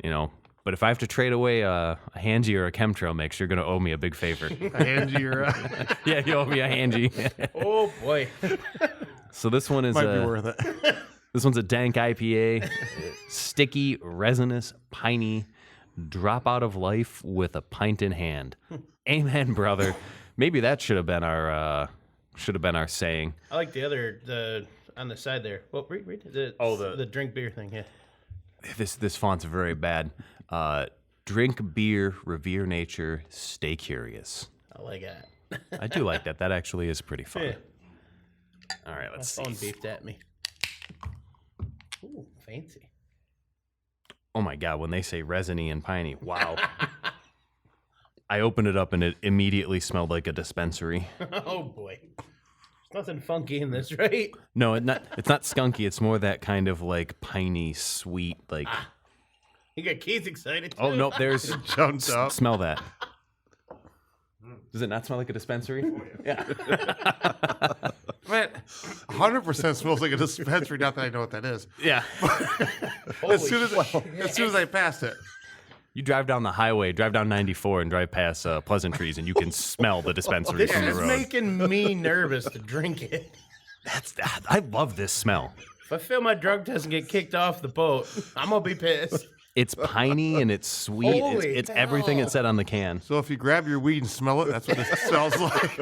you know. But if I have to trade away a Hanji or a chemtrail mix, you're going to owe me a big favor. A Hanji or a... Yeah, you owe me a Hanji. Oh, boy. So this one is Might be worth it. This one's a dank IPA. Sticky, resinous, piney, drop out of life with a pint in hand. Amen, brother. Maybe that should have been our saying. I like the on the side there. Well, read the drink beer thing. Yeah. This font's very bad. Drink beer, revere nature, stay curious. I like that. I do like that. That actually is pretty fun. Yeah. All right, let's My phone see. beeped at me. Ooh, fancy. Oh my God, when they say resiny and piney, wow. I opened it up and it immediately smelled like a dispensary. Oh boy. There's nothing funky in this, right? No, it's not skunky. It's more that kind of like piney, sweet, like. You got Keith excited too. Oh, nope, there's. Jumped up. Smell that. Does it not smell like a dispensary? Yeah. Man, 100% smells like a dispensary. Not that I know what that is. Yeah. As soon as I pass it. You drive down the highway, drive down 94, and drive past Pleasantries, and you can smell the dispensary This from the is road. making me nervous to drink it. I love this smell. If I fail my drug test and get kicked off the boat, I'm gonna be pissed. It's piney and it's sweet. Holy It's everything it said on the can. So if you grab your weed and smell it, that's what it smells like.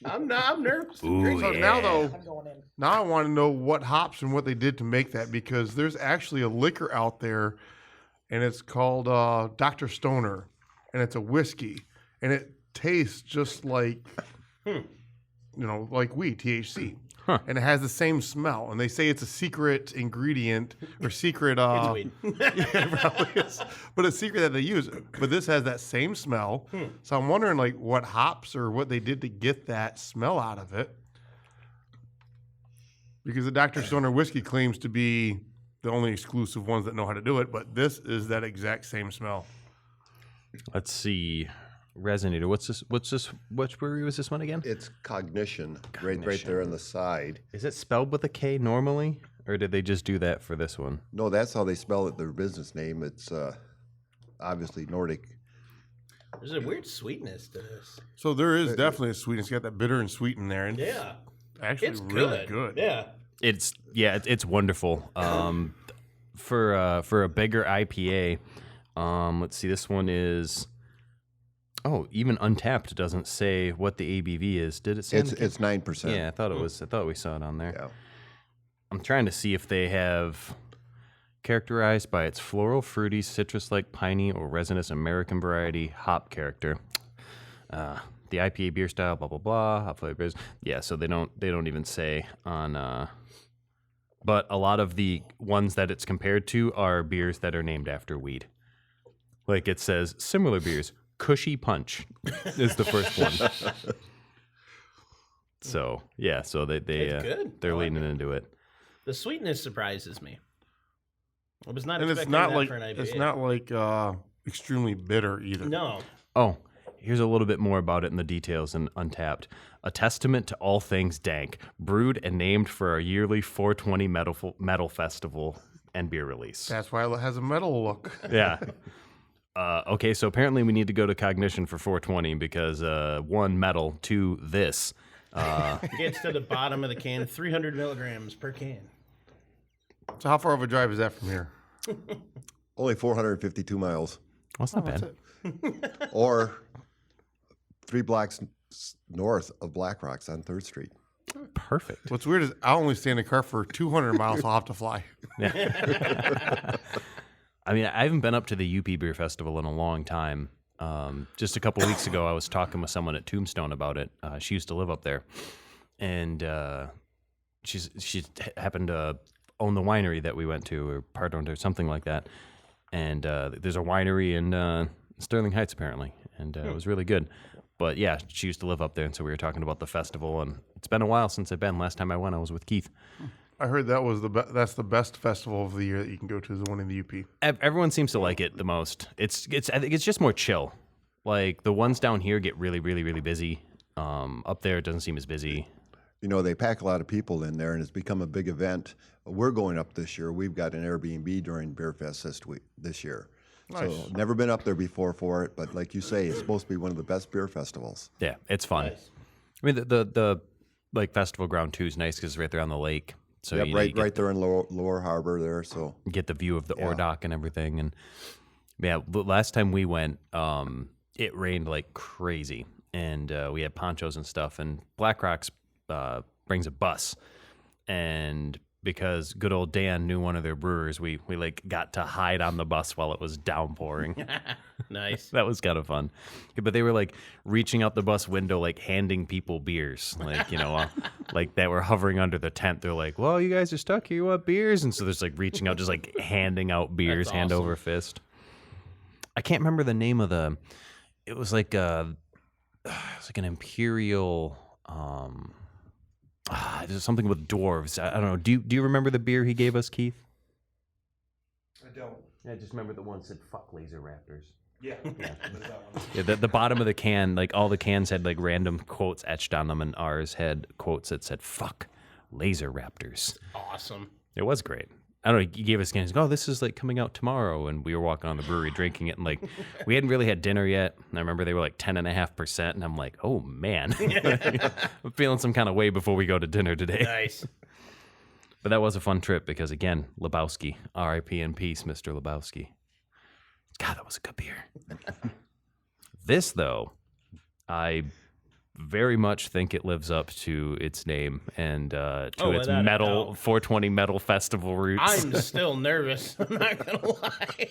I'm nervous. Ooh, So yeah. now, though, I'm going in. now I want to know what hops and what they did to make that, because there's actually a liquor out there, and it's called Dr. Stoner, and it's a whiskey, and it tastes just like, like weed, THC. Huh. And it has the same smell, and they say it's a secret ingredient or secret. It's weed. Yeah, it probably is. But a secret that they use. But this has that same smell. So I'm wondering, like, what hops or what they did to get that smell out of it. Because the Dr. Stoner whiskey claims to be the only exclusive ones that know how to do it, but this is that exact same smell. Let's see. Resonator. What's this? Which brewery was this one again? It's Cognition, right there on the side. Is it spelled with a K normally? Or did they just do that for this one? No, that's how they spell it, their business name. It's obviously Nordic. There's a weird sweetness to this. So there is definitely a sweetness. It's got that bitter and sweet in there. And Yeah. actually It's really good. Yeah. It's wonderful. For a bigger IPA, let's see. This one is. Oh, even Untapped doesn't say what the ABV is. Did it say? It's 9%. Yeah, I thought it was. I thought we saw it on there. Yeah. I'm trying to see if they have characterized by its floral, fruity, citrus-like, piney, or resinous American variety hop character. The IPA beer style, blah blah blah. Hop flavors. Yeah, so they don't even say on. But a lot of the ones that it's compared to are beers that are named after weed. Like it says, similar beers. Cushy Punch is the first one. So yeah, so It's good. they're I like leaning into it. The sweetness surprises me. I was not And expecting that for an IPA. it's not like extremely bitter either. No. Oh, here's a little bit more about it in the details in Untapped. A testament to all things dank, brewed and named for our yearly 420 metal festival and beer release. That's why it has a metal look. Yeah. Okay, so apparently we need to go to Cognition for 420 because 1, metal, 2, this. Gets to the bottom of the can, 300 milligrams per can. So how far of a drive is that from here? Only 452 miles, Well, that's not bad. or 3 blocks north of Black Rocks on 3rd Street. Perfect. What's weird is I only stay in the car for 200 miles. I'll have to fly. I mean, I haven't been up to the UP Beer Festival in a long time. Just a couple weeks ago, I was talking with someone at Tombstone about it. She used to live up there, and she happened to own the winery that we went to, or part owned, or something like that. And there's a winery in Sterling Heights apparently, and it was really good. But yeah, she used to live up there, and so we were talking about the festival, and it's been a while since I've been. Last time I went, I was with Keith. I heard that was that's the best festival of the year that you can go to, is the one in the UP. Everyone seems to like it the most. I think it's just more chill. Like the ones down here get really, really, really busy. Up there, it doesn't seem as busy. You know, they pack a lot of people in there, and it's become a big event. We're going up this year. We've got an Airbnb during Beer Fest this year. Nice. So never been up there before for it, but like you say, it's supposed to be one of the best beer festivals. Yeah, it's fun. Nice. I mean, the like festival ground too is nice because it's right there on the lake. So Yep, you right there in Lower Harbor there. So get the view of the Ordock and everything. And yeah, the last time we went, it rained like crazy, and we had ponchos and stuff. And Black Rocks brings a bus, and because good old Dan knew one of their brewers, we like got to hide on the bus while it was downpouring. Nice. That was kind of fun. But they were like reaching out the bus window, like handing people beers, like, you know, like that were hovering under the tent. They're like, well, you guys are stuck here. You want beers? And so there's like reaching out, just like handing out beers, That's hand awesome. over fist. I can't remember the name of it was like an imperial, there's something with dwarves. I don't know. Do you remember the beer he gave us, Keith? I don't. I just remember the one that said "fuck laser raptors." Yeah. Yeah, the bottom of the can, like all the cans had like random quotes etched on them, and ours had quotes that said "fuck laser raptors." Awesome. It was great. I don't know. He gave us cans. Oh, this is like coming out tomorrow, and we were walking on the brewery drinking it, and like we hadn't really had dinner yet. And I remember they were like 10.5%, and I'm like, oh man, I'm feeling some kind of way before we go to dinner today. Nice. But that was a fun trip because again, Lebowski, R.I.P. in peace, Mr. Lebowski. God, that was a good beer. This, though, I very much think it lives up to its name and to its without a metal doubt. 420 metal festival roots. I'm still nervous. I'm not going to lie.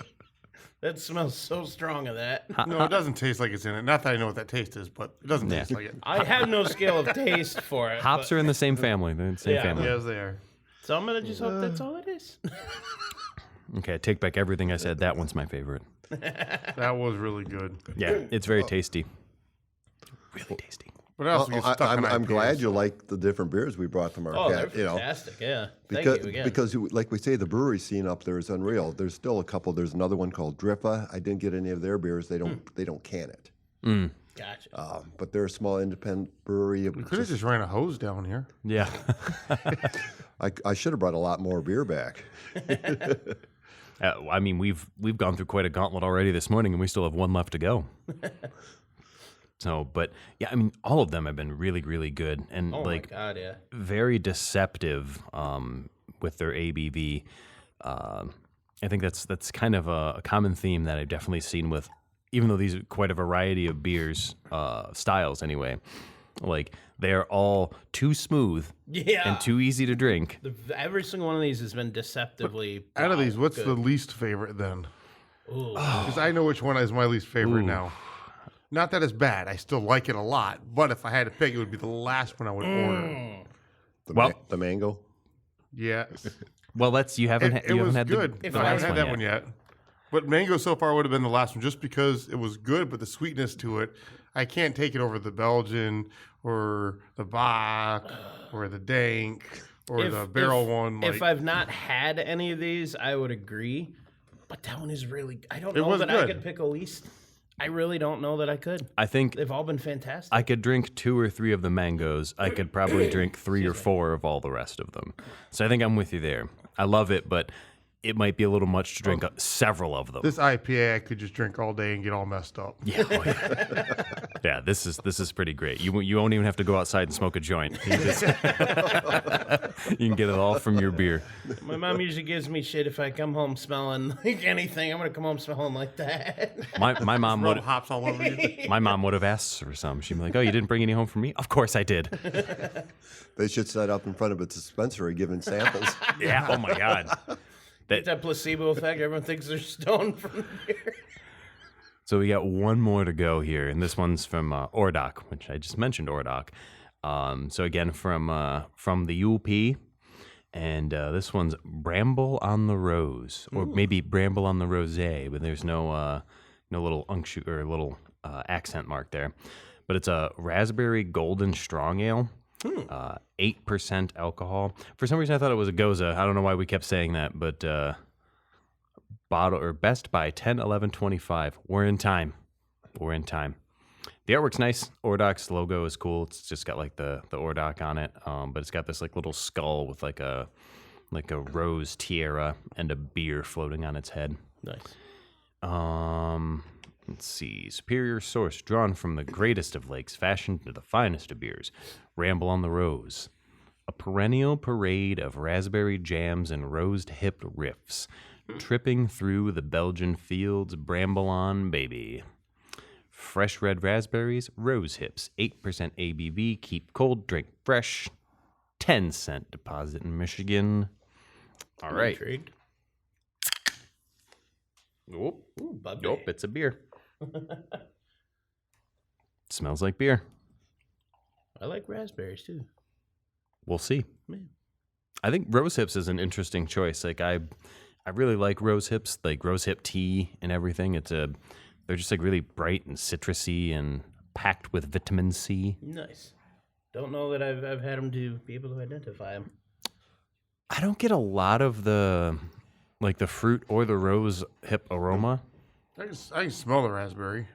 That smells so strong of that. No, it doesn't taste like it's in it. Not that I know what that taste is, but it doesn't taste like it. I have no scale of taste for it. Hops are in the same family. They're in the same Yeah. family. Yes, they are. So I'm going to just hope that's all it is. Okay, I take back everything I said. That one's my favorite. That was really good. Yeah, it's very tasty. Really tasty. What else? Well, I'm glad you like the different beers we brought to Oh, they're Marquette. fantastic. Yeah. Thank you again. Because, like we say, the brewery scene up there is unreal. There's still a couple. There's another one called Driffa. I didn't get any of their beers. They don't can it. Gotcha. But they're a small independent brewery. We could have just ran a hose down here. Yeah. I should have brought a lot more beer back. I mean, we've gone through quite a gauntlet already this morning, and we still have one left to go. So, but yeah, I mean, all of them have been really, really good, and Oh like my God, yeah. very deceptive with their ABV. I think that's kind of a common theme that I've definitely seen with, even though these are quite a variety of beers, styles anyway. Like they're all too smooth Yeah. and too easy to drink. Every single one of these has been deceptively. Out of these, what's good. the least favorite then? Ooh. Because I know which one is my least favorite now. Not that it's bad. I still like it a lot. But if I had to pick, it would be the last one I would order. The mango. Yeah. Well, you haven't It you haven't was had good. the I haven't last had one that yet. one yet. But mango so far would have been the last one just because it was good, but the sweetness to it, I can't take it over the Belgian or the Bach or the Dank or the barrel one. If I've not had any of these, I would agree. But that one is really. I don't It know was that I good. could pick a least. I really don't know that I could. I think They've all been fantastic. I could drink 2 or 3 of the mangoes. I could probably drink 3 or 4 of all the rest of them. So I think I'm with you there. I love it, but it might be a little much to drink several of them. this IPA, I could just drink all day and get all messed up. Yeah, yeah. This is pretty great. You won't even have to go outside and smoke a joint. You, just you can get it all from your beer. My mom usually gives me shit if I come home smelling like anything. I'm gonna come home smelling like that. My mom Rub would hops all over you. my mom would have asked for some. She'd be like, "Oh, you didn't bring any home for me?" Of course I did. They should set up in front of a dispensary giving samples. Yeah. Oh my God. That placebo effect. Everyone thinks they're stoned from beer. So we got one more to go here, and this one's from Ordock, which I just mentioned Ordock. So again, from the UP, and this one's Bramble on the Rose, or maybe Bramble on the Rosé, but there's no little unctuous or little accent mark there. But it's a raspberry golden strong ale, 8% alcohol. For some reason, I thought it was a Goza. I don't know why we kept saying that, but bottle or best by 10/11/25. We're in time. We're in time. The artwork's nice. Ordoc's logo is cool. It's just got like the Ordoc on it, but it's got this like little skull with like a rose tiara and a beer floating on its head. Nice. Let's see. Superior source drawn from the greatest of lakes, fashioned to the finest of beers. Ramble on the Rose. A perennial parade of raspberry jams and rose-hipped riffs. Tripping through the Belgian fields, bramble on, baby. Fresh red raspberries, rose hips, 8% ABV, keep cold, drink fresh. 10-cent deposit in Michigan. All right. Intrigued. Nope. Ooh, bubbly. Nope, it's a beer. Smells like beer. I like raspberries too. We'll see. Man. I think rose hips is an interesting choice. Like I really like rose hips, like rose hip tea and everything. They're just like really bright and citrusy and packed with vitamin C. Nice. Don't know that I've had them to be able to identify them. I don't get a lot of the fruit or the rose hip aroma. I can smell the raspberry.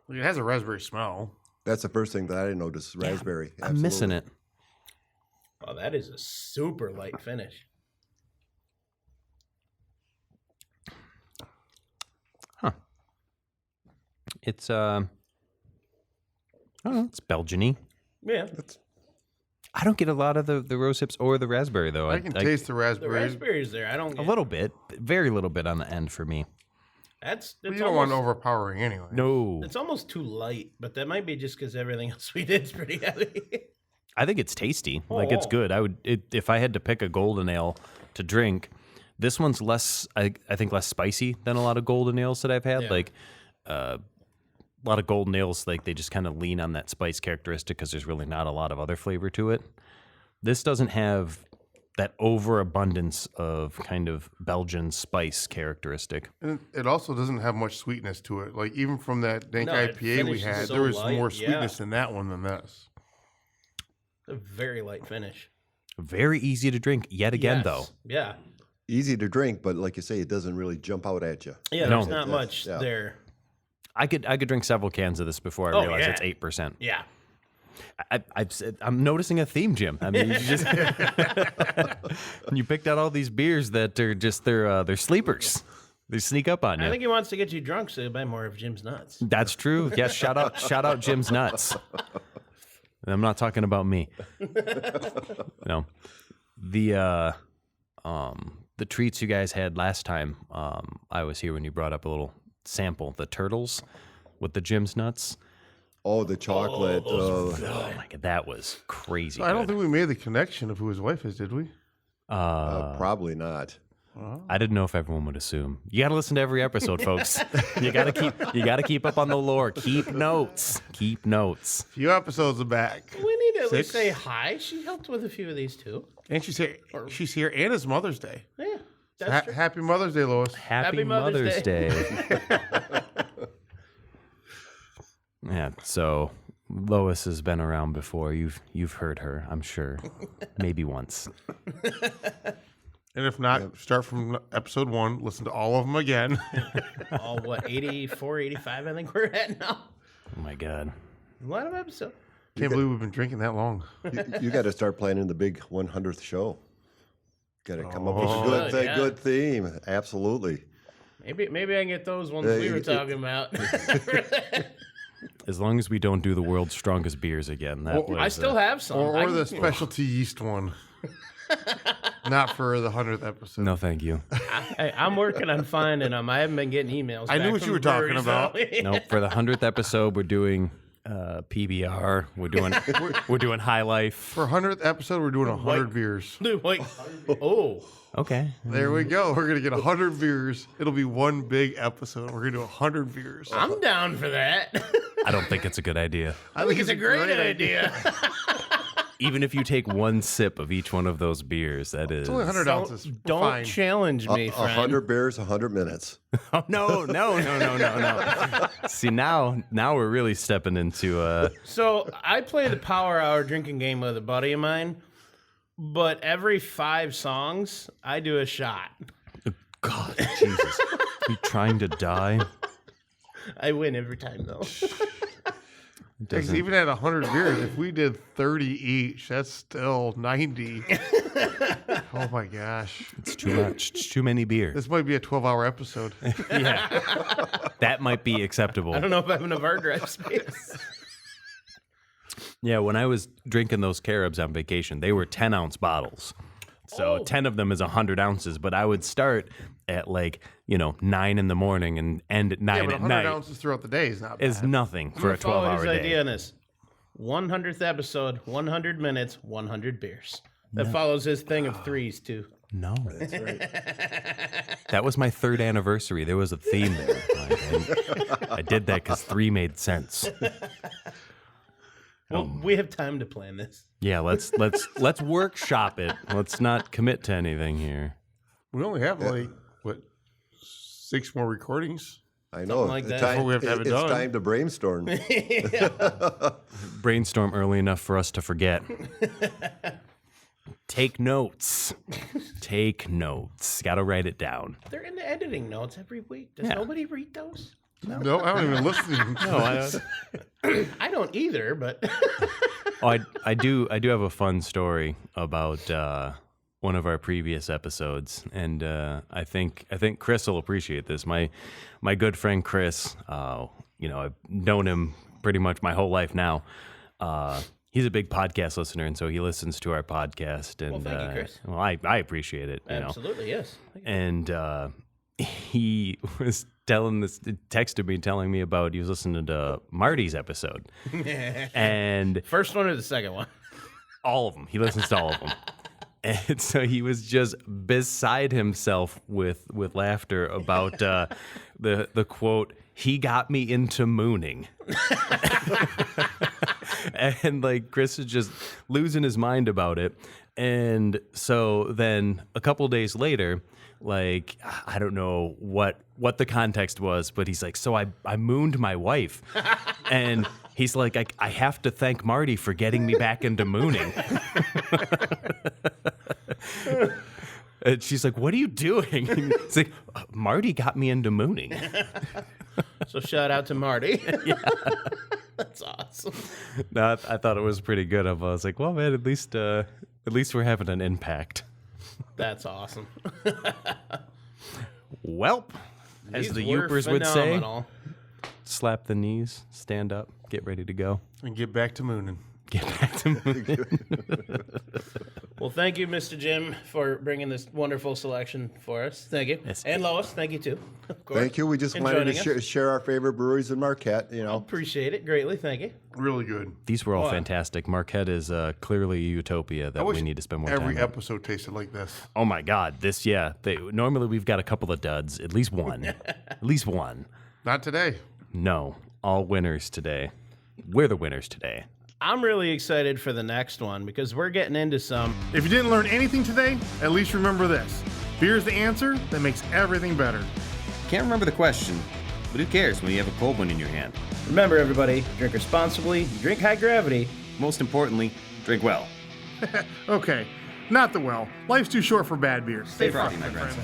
Like, it has a raspberry smell. That's the first thing that I noticed. Raspberry. I'm missing it. Oh, that is a super light finish. Huh. It's I don't know, it's Belgian-y. Yeah. I don't get a lot of the rose hips or the raspberry though. I can taste the The raspberry. raspberries there, I don't a get. little bit, very little bit on the end for me. That's You it's don't want almost, overpowering anyway. No, it's almost too light, but that might be just because everything else we did is pretty heavy. I think it's tasty. Like it's Oh. good. If I had to pick a golden ale to drink, this one's less. I think less spicy than a lot of golden ales that I've had. Yeah. Like a lot of golden ales, like they just kind of lean on that spice characteristic because there's really not a lot of other flavor to it. This doesn't have that overabundance of kind of Belgian spice characteristic. And it also doesn't have much sweetness to it. Like even from that dank No, it IPA we finishes had, so there was light, more yeah. sweetness in that one than this. A very light finish. Very easy to drink yet again, Yes. though. Yeah. Easy to drink, but like you say, it doesn't really jump out at you. Yeah, No. there's not That's- much yeah. there. I could drink several cans of this before I Oh, realized yeah. it's 8%. Yeah. I'm noticing a theme, Jim. I mean, you just you picked out all these beers that are just they're sleepers. They sneak up on you. I think he wants to get you drunk so you buy more of Jim's nuts. That's true. Yes, shout out Jim's nuts. And I'm not talking about me. No. The treats you guys had last time, I was here when you brought up a little sample, the turtles with the Jim's nuts. Oh, the chocolate. Oh my god, that was crazy. I don't good. think we made the connection of who his wife is, did we? Probably not. I didn't know if everyone would assume. You got to listen to every episode, folks. You got to keep up on the lore. Keep notes. Keep notes. A few episodes back. We need to at least 6. say hi. She helped with a few of these too. And she's here, and it's Mother's Day. Yeah. That's true. Happy Mother's Day, Lois. Happy Mother's Day. Yeah, so Lois has been around before. You've heard her, I'm sure. Maybe once. And if not, start from episode 1. Listen to all of them again. All what, 84, 85, I think we're at now. Oh my god. A lot of episodes. Can't believe we've been drinking that long. You got to start planning the big 100th show. Got to come up with a Oh, good, yeah. good theme. Absolutely. Maybe I can get those ones Yeah, we were it- talking about. As long as we don't do the world's strongest beers again. That was, I still have some. Or I can- the specialty yeast one. Not for the 100th episode. No, thank you. I'm working on finding them. I haven't been getting emails. I knew back what from you were the brewery, talking about. so- No, for the 100th episode, we're doing PBR. We're doing High Life. For 100th episode, we're doing 100 beers. Dude, wait. Oh, Okay. There we go. We're going to get 100 beers. It'll be one big episode. We're going to do 100 beers. I'm down for that. I don't think it's a good idea. I think it's a great idea. Even if you take one sip of each one of those beers, that is. It's only 100 ounces. We're Don't fine. challenge me, friend. 100 beers, 100 minutes. Oh, no. See, now we're really stepping into. So I play the Power Hour drinking game with a buddy of mine, but every 5 songs, I do a shot. God, Jesus. You trying to die? I win every time, though. Because even at 100 beers, if we did 30 each, that's still 90. Oh my gosh. It's too much. It's too many beers. This might be a 12-hour episode. Yeah. That might be acceptable. I don't know if I have enough hard drive space. Yeah, when I was drinking those Caribs on vacation, they were 10-ounce bottles. So 10 of them is 100 ounces, but I would start at 9 in the morning and end at 9 Yeah, but at 100 night. ounces throughout the day is not bad. Is nothing for a Follow 12-hour his day. idea on this. 100th episode, 100 minutes, 100 beers. That follows his thing of 3s, too. No. That's right. That was my 3rd anniversary. There was a theme there. I did that because 3 made sense. Well, we have time to plan this. Yeah, let's workshop it. Let's not commit to anything here. We only have 6 more recordings? I know. like that. Before we have to have it It's done. time to brainstorm. Brainstorm early enough for us to forget. Take notes. Take notes. Got to write it down. They're in the editing notes every week. Does Yeah. nobody read those? No, I don't even listen. I don't either, but Oh, I do have a fun story about one of our previous episodes, and I think Chris will appreciate this. My good friend Chris, I've known him pretty much my whole life now. He's a big podcast listener, and so he listens to our podcast. And thank you, Chris. Well, I appreciate it. absolutely, yes. And he was texted me telling me about he was listening to Marty's episode, and First one or the second one? all of them. He listens to all of them. And so he was just beside himself with laughter about the quote, "He got me into mooning." And Chris is just losing his mind about it. And so then a couple days later, I don't know what the context was, but he's like, "So I mooned my wife." And he's like, I have to thank Marty for getting me back into mooning. And she's like, "What are you doing?" And it's like, "Marty got me into mooning." So shout out to Marty. Yeah. That's awesome. No, I thought it was pretty good. I was like, well, man, at least we're having an impact. That's awesome. Welp, as These the were Yoopers would say, phenomenal. slap the knees, stand up, get ready to go. And get back to mooning. Get back to mooning. Well, thank you, Mr. Jim, for bringing this wonderful selection for us. Thank you. Yes. And Lois, thank you, too. Of course. Thank you. We just And wanted to joining us. share our favorite breweries in Marquette. Appreciate it greatly. Thank you. Really good. These were all Wow. fantastic. Marquette is clearly a utopia that we need to spend more time every on. episode tasted like this. Oh, my God. Normally we've got a couple of duds, at least one. At least one. Not today. No, all winners today. We're the winners today. I'm really excited for the next one because we're getting into some. If you didn't learn anything today, at least remember this. Beer's the answer that makes everything better. Can't remember the question, but who cares when you have a cold one in your hand? Remember, everybody, drink responsibly, drink high gravity. Most importantly, drink well. Okay, not the well. Life's too short for bad beers. Stay frosty, my friends.